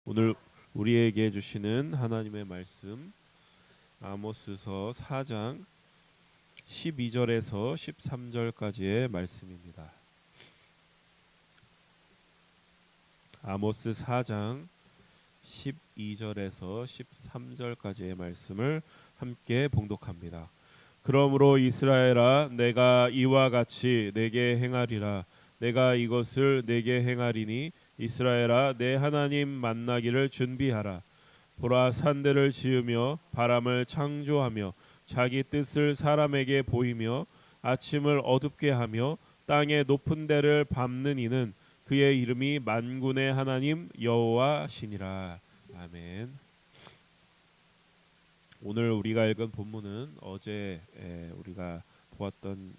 오늘 우리에게 주시는 하나님의 말씀 아모스서 4장 12절에서 13절까지의 말씀입니다. 아모스 4장 12절에서 13절까지의 말씀을 함께 봉독합니다. 그러므로 이스라엘아, 내가 이와 같이 내게 행하리라. 내가 이것을 내게 행하리니 이스라엘아, 내 하나님 만나기를 준비하라. 보라, 산들을 지으며 바람을 창조하며 자기 뜻을 사람에게 보이며 아침을 어둡게 하며 땅의 높은 데를 밟는 이는 그의 이름이 만군의 하나님 여호와시니라. 아멘. 오늘 우리가 읽은 본문은 어제 우리가 보았던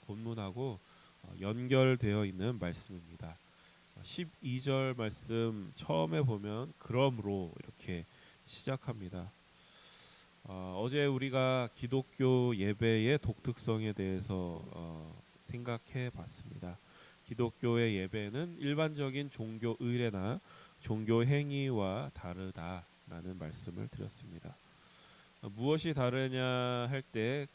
본문하고 연결되어 있는 말씀입니다. 12절 말씀 처음에 보면 그러므로 이렇게 시작합니다. 어제 우리가 기독교 예배의 독특성에 대해서 생각해 봤습니다. 기독교의 예배는 일반적인 종교 의례나 종교 행위와 다르다라는 말씀을 드렸습니다. 무엇이 다르냐 할 때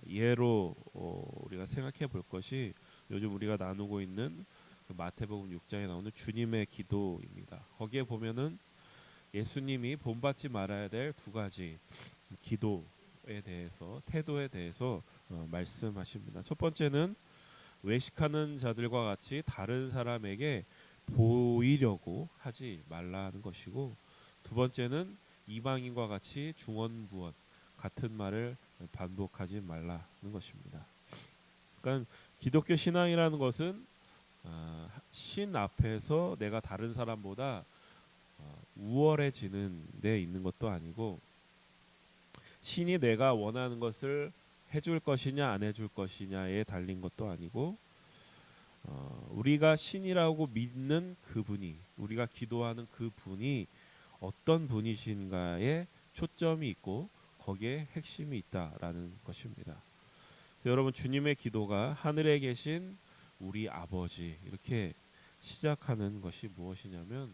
예로 우리가 생각해 볼 것이 요즘 우리가 나누고 있는 그 마태복음 6장에 나오는 주님의 기도입니다. 거기에 보면은 예수님이 본받지 말아야 될 두 가지 기도에 대해서, 태도에 대해서 말씀하십니다. 첫 번째는 외식하는 자들과 같이 다른 사람에게 보이려고 하지 말라는 것이고, 두 번째는 이방인과 같이 중언부언 같은 말을 반복하지 말라는 것입니다. 그러니까 기독교 신앙이라는 것은 신 앞에서 내가 다른 사람보다 우월해지는 데 있는 것도 아니고, 신이 내가 원하는 것을 해줄 것이냐 안 해줄 것이냐에 달린 것도 아니고, 우리가 신이라고 믿는 그분이, 우리가 기도하는 그분이 어떤 분이신가에 초점이 있고 거기에 핵심이 있다라는 것입니다. 여러분, 주님의 기도가 하늘에 계신 우리 아버지 이렇게 시작하는 것이 무엇이냐면,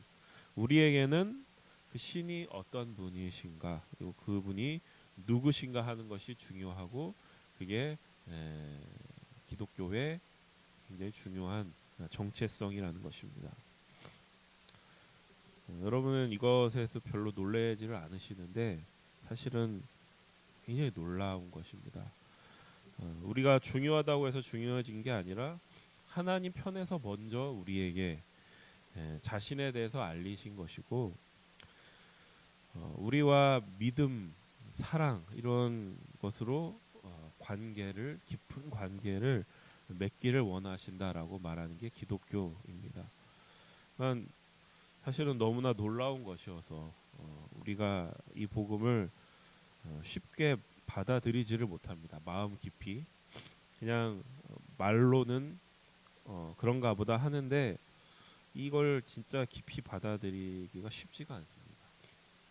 우리에게는 그 신이 어떤 분이신가, 그리고 그분이 누구신가 하는 것이 중요하고, 그게 기독교의 굉장히 중요한 정체성이라는 것입니다. 여러분은 이것에서 별로 놀라지를 않으시는데 사실은 굉장히 놀라운 것입니다. 우리가 중요하다고 해서 중요해진 게 아니라 하나님 편에서 먼저 우리에게 자신에 대해서 알리신 것이고, 우리와 믿음, 사랑 이런 것으로 관계를, 깊은 관계를 맺기를 원하신다라고 말하는 게 기독교입니다. 그러니까 사실은 너무나 놀라운 것이어서 우리가 이 복음을 쉽게 받아들이지를 못합니다. 마음 깊이 그냥 말로는 그런가 보다 하는데, 이걸 진짜 깊이 받아들이기가 쉽지가 않습니다.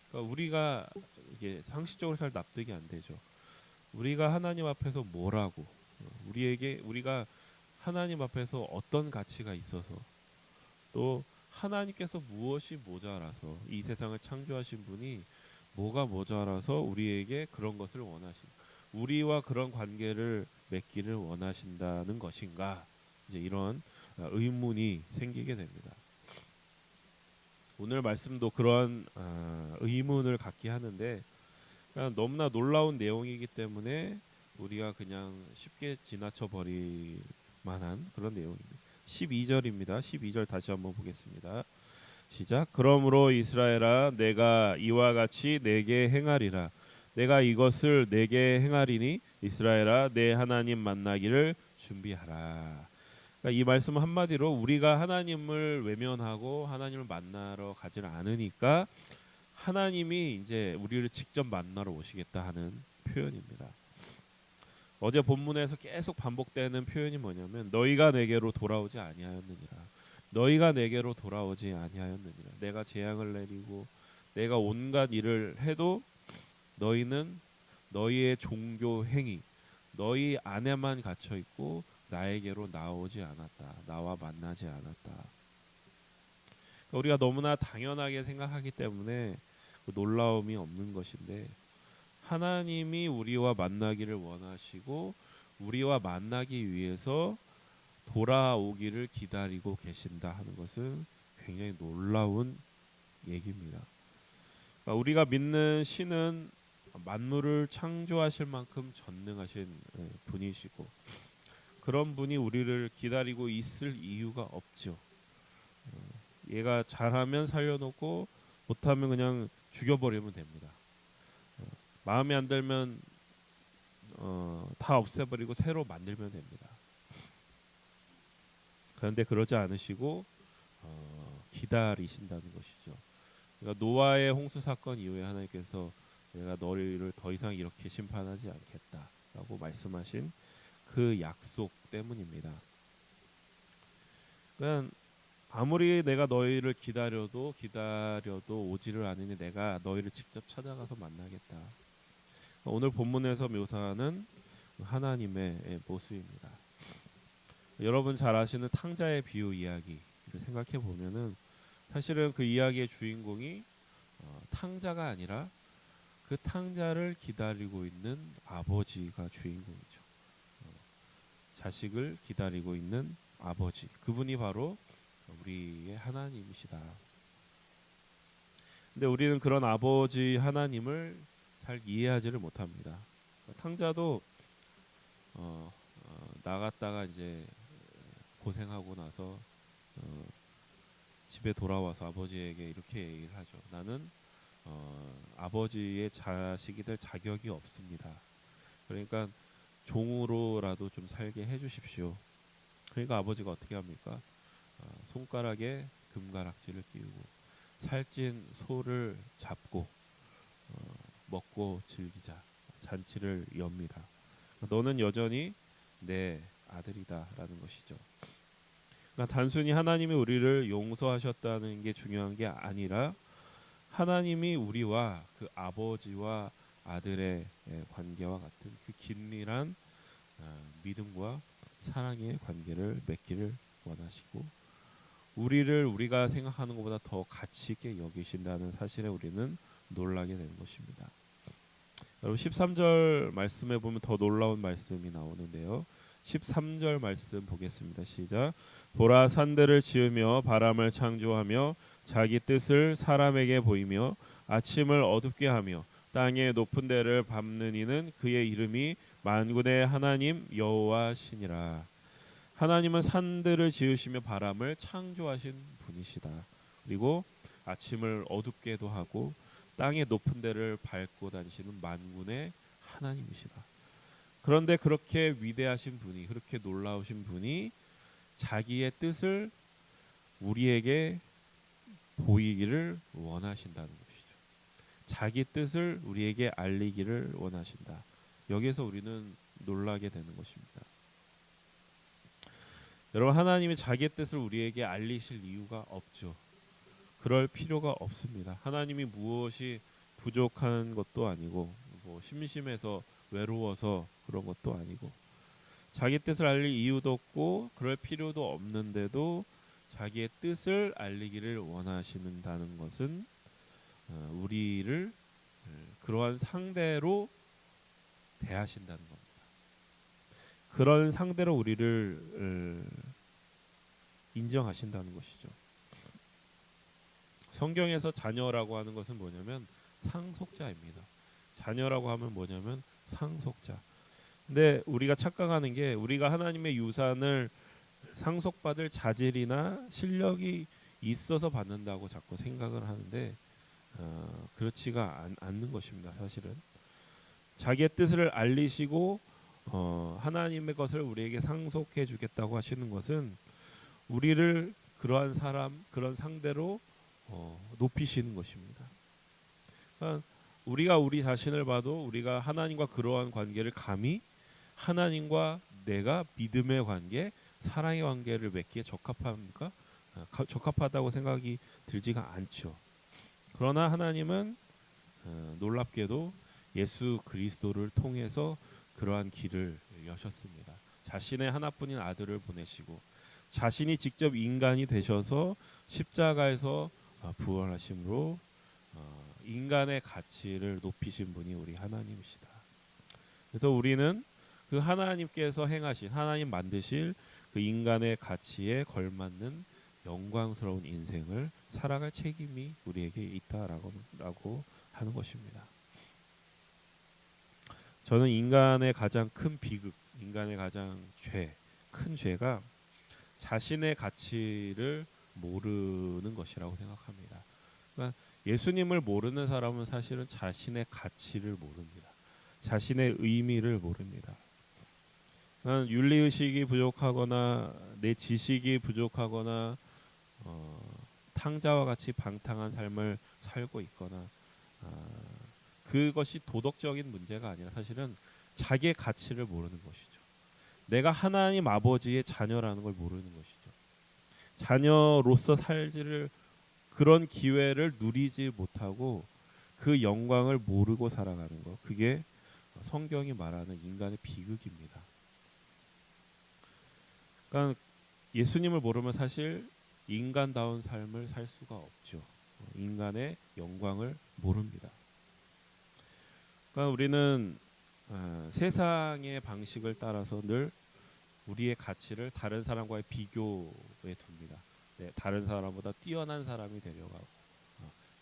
그러니까 우리가 이게 상식적으로 잘 납득이 안 되죠. 우리가 하나님 앞에서 뭐라고, 우리가 하나님 앞에서 어떤 가치가 있어서, 또 하나님께서 무엇이 모자라서, 이 세상을 창조하신 분이 뭐가 모자라서 우리에게 그런 것을 우리와 그런 관계를 맺기를 원하신다는 것인가, 이제 이런 의문이 생기게 됩니다. 오늘 말씀도 그런 의문을 갖게 하는데, 너무나 놀라운 내용이기 때문에 우리가 그냥 쉽게 지나쳐 버릴 만한 그런 내용입니다. 12절입니다. 12절 다시 한번 보겠습니다. 시작. 그러므로 이스라엘아, 내가 이와 같이 내게 행하리라. 내가 이것을 내게 행하리니 이스라엘아, 내 하나님 만나기를 준비하라. 그러니까 이 말씀은 한마디로 우리가 하나님을 외면하고 하나님을 만나러 가지는 않으니까 하나님이 이제 우리를 직접 만나러 오시겠다 하는 표현입니다. 어제 본문에서 계속 반복되는 표현이 뭐냐면, 너희가 내게로 돌아오지 아니하였느니라. 너희가 내게로 돌아오지 아니하였느니라. 내가 재앙을 내리고 내가 온갖 일을 해도 너희는 너희의 종교 행위, 너희 안에만 갇혀 있고 나에게로 나오지 않았다. 나와 만나지 않았다. 우리가 너무나 당연하게 생각하기 때문에 그 놀라움이 없는 것인데, 하나님이 우리와 만나기를 원하시고 우리와 만나기 위해서 돌아오기를 기다리고 계신다 하는 것은 굉장히 놀라운 얘기입니다. 그러니까 우리가 믿는 신은 만물을 창조하실 만큼 전능하신 분이시고, 그런 분이 우리를 기다리고 있을 이유가 없죠. 얘가 잘하면 살려놓고 못하면 그냥 죽여버리면 됩니다. 마음에 안 들면 다 없애버리고 새로 만들면 됩니다. 그런데 그러지 않으시고 기다리신다는 것이죠. 그러니까 노아의 홍수 사건 이후에 하나님께서 내가 너희를 더 이상 이렇게 심판하지 않겠다라고 말씀하신 그 약속 때문입니다. 그러니까 아무리 내가 너희를 기다려도 오지를 않으니 내가 너희를 직접 찾아가서 만나겠다. 오늘 본문에서 묘사하는 하나님의 모습입니다. 여러분 잘 아시는 탕자의 비유 이야기를 생각해 보면은 사실은 그 이야기의 주인공이 탕자가 아니라 그 탕자를 기다리고 있는 아버지가 주인공이죠. 자식을 기다리고 있는 아버지, 그분이 바로 우리의 하나님이시다. 근데 우리는 그런 아버지 하나님을 잘 이해하지를 못합니다. 탕자도 나갔다가 이제 고생하고 나서 집에 돌아와서 아버지에게 이렇게 얘기를 하죠. 나는 아버지의 자식이 될 자격이 없습니다. 그러니까 종으로라도 좀 살게 해주십시오. 그러니까 아버지가 어떻게 합니까? 손가락에 금가락지를 끼우고 살찐 소를 잡고 먹고 즐기자 잔치를 엽니다. 너는 여전히 내 아들이다라는 것이죠. 그러니까 단순히 하나님이 우리를 용서하셨다는 게 중요한 게 아니라 하나님이 우리와 그 아버지와 아들의 관계와 같은 그 긴밀한 믿음과 사랑의 관계를 맺기를 원하시고, 우리를 우리가 생각하는 것보다 더 가치 있게 여기신다는 사실에 우리는 놀라게 되는 것입니다. 여러분 13절 말씀에 보면 더 놀라운 말씀이 나오는데요. 13절 말씀 보겠습니다. 시작. 보라, 산들을 지으며 바람을 창조하며 자기 뜻을 사람에게 보이며 아침을 어둡게 하며 땅의 높은 데를 밟는 이는 그의 이름이 만군의 하나님 여호와시니라. 하나님은 산들을 지으시며 바람을 창조하신 분이시다. 그리고 아침을 어둡게도 하고 땅의 높은 데를 밟고 다니시는 만군의 하나님이시다. 그런데 그렇게 위대하신 분이, 그렇게 놀라우신 분이 자기의 뜻을 우리에게 보이기를 원하신다는 것이죠. 자기 뜻을 우리에게 알리기를 원하신다. 여기에서 우리는 놀라게 되는 것입니다. 여러분, 하나님이 자기의 뜻을 우리에게 알리실 이유가 없죠. 그럴 필요가 없습니다. 하나님이 무엇이 부족한 것도 아니고 심심해서 외로워서 그런 것도 아니고 자기 뜻을 알릴 이유도 없고 그럴 필요도 없는데도 자기의 뜻을 알리기를 원하신다는 것은 우리를 그러한 상대로 대하신다는 겁니다. 그런 상대로 우리를 인정하신다는 것이죠. 성경에서 자녀라고 하는 것은 뭐냐면 상속자입니다. 자녀라고 하면 뭐냐면 상속자. 근데 우리가 착각하는 게 우리가 하나님의 유산을 상속받을 자질이나 실력이 있어서 받는다고 자꾸 생각을 하는데 그렇지가 않는 것입니다. 사실은 자기의 뜻을 알리시고 하나님의 것을 우리에게 상속해 주겠다고 하시는 것은 우리를 그러한 사람, 그런 상대로 높이시는 것입니다. 그러니까 우리가 우리 자신을 봐도 우리가 하나님과 그러한 관계를 감히 하나님과 내가 믿음의 관계, 사랑의 관계를 맺기에 적합합니까? 적합하다고 생각이 들지가 않죠. 그러나 하나님은 놀랍게도 예수 그리스도를 통해서 그러한 길을 여셨습니다. 자신의 하나뿐인 아들을 보내시고 자신이 직접 인간이 되셔서 십자가에서 부활하심으로 인간의 가치를 높이신 분이 우리 하나님이시다. 그래서 우리는 그 하나님께서 행하신, 하나님 만드실 그 인간의 가치에 걸맞는 영광스러운 인생을 살아갈 책임이 우리에게 있다라고 하는 것입니다. 저는 인간의 가장 큰 비극, 인간의 가장 큰 죄가 자신의 가치를 모르는 것이라고 생각합니다. 그러니까 예수님을 모르는 사람은 사실은 자신의 가치를 모릅니다. 자신의 의미를 모릅니다. 윤리의식이 부족하거나 내 지식이 부족하거나 탕자와 같이 방탕한 삶을 살고 있거나 그것이 도덕적인 문제가 아니라 사실은 자기의 가치를 모르는 것이죠. 내가 하나님 아버지의 자녀라는 걸 모르는 것이죠. 자녀로서 살지를 그런 기회를 누리지 못하고 그 영광을 모르고 살아가는 것, 그게 성경이 말하는 인간의 비극입니다. 그러니까 예수님을 모르면 사실 인간다운 삶을 살 수가 없죠. 인간의 영광을 모릅니다. 그러니까 우리는 세상의 방식을 따라서 늘 우리의 가치를 다른 사람과의 비교에 둡니다. 네, 다른 사람보다 뛰어난 사람이 되려고 하고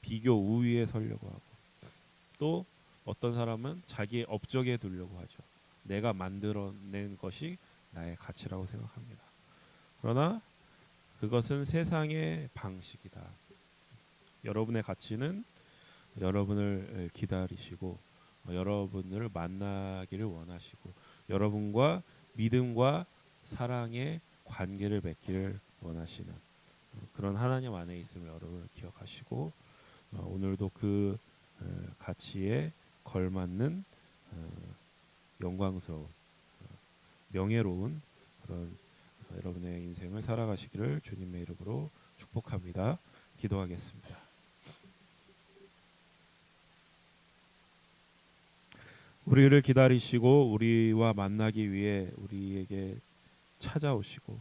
비교 우위에 서려고 하고 또 어떤 사람은 자기의 업적에 두려고 하죠. 내가 만들어낸 것이 나의 가치라고 생각합니다. 그러나 그것은 세상의 방식이다. 여러분의 가치는 여러분을 기다리시고 여러분을 만나기를 원하시고 여러분과 믿음과 사랑의 관계를 맺기를 원하시는 그런 하나님 안에 있음을 여러분 기억하시고 오늘도 그 가치에 걸맞는 영광스러운 명예로운 그런 여러분의 인생을 살아가시기를 주님의 이름으로 축복합니다. 기도하겠습니다. 우리를 기다리시고 우리와 만나기 위해 우리에게 찾아오시고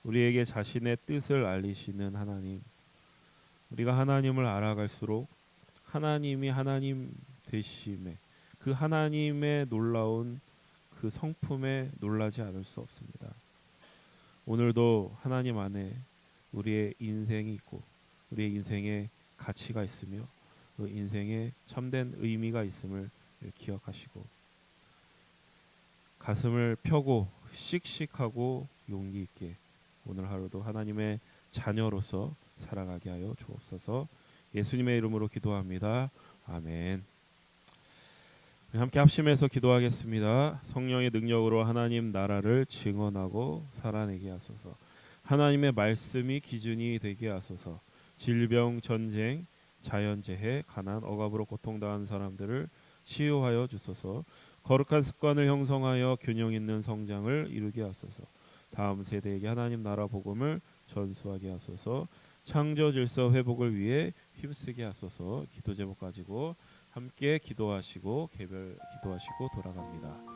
우리에게 자신의 뜻을 알리시는 하나님, 우리가 하나님을 알아갈수록 하나님이 하나님 되심에 그 하나님의 놀라운 그 성품에 놀라지 않을 수 없습니다. 오늘도 하나님 안에 우리의 인생이 있고 우리의 인생에 가치가 있으며 그 인생에 참된 의미가 있음을 기억하시고 가슴을 펴고 씩씩하고 용기 있게 오늘 하루도 하나님의 자녀로서 살아가게 하여 주옵소서. 예수님의 이름으로 기도합니다. 아멘. 함께 합심해서 기도하겠습니다. 성령의 능력으로 하나님 나라를 증언하고 살아내게 하소서. 하나님의 말씀이 기준이 되게 하소서. 질병, 전쟁, 자연재해, 가난, 억압으로 고통당한 사람들을 치유하여 주소서. 거룩한 습관을 형성하여 균형 있는 성장을 이루게 하소서. 다음 세대에게 하나님 나라 복음을 전수하게 하소서. 창조 질서 회복을 위해 힘쓰게 하소서. 기도 제목 가지고 함께 기도하시고 개별 기도하시고 돌아갑니다.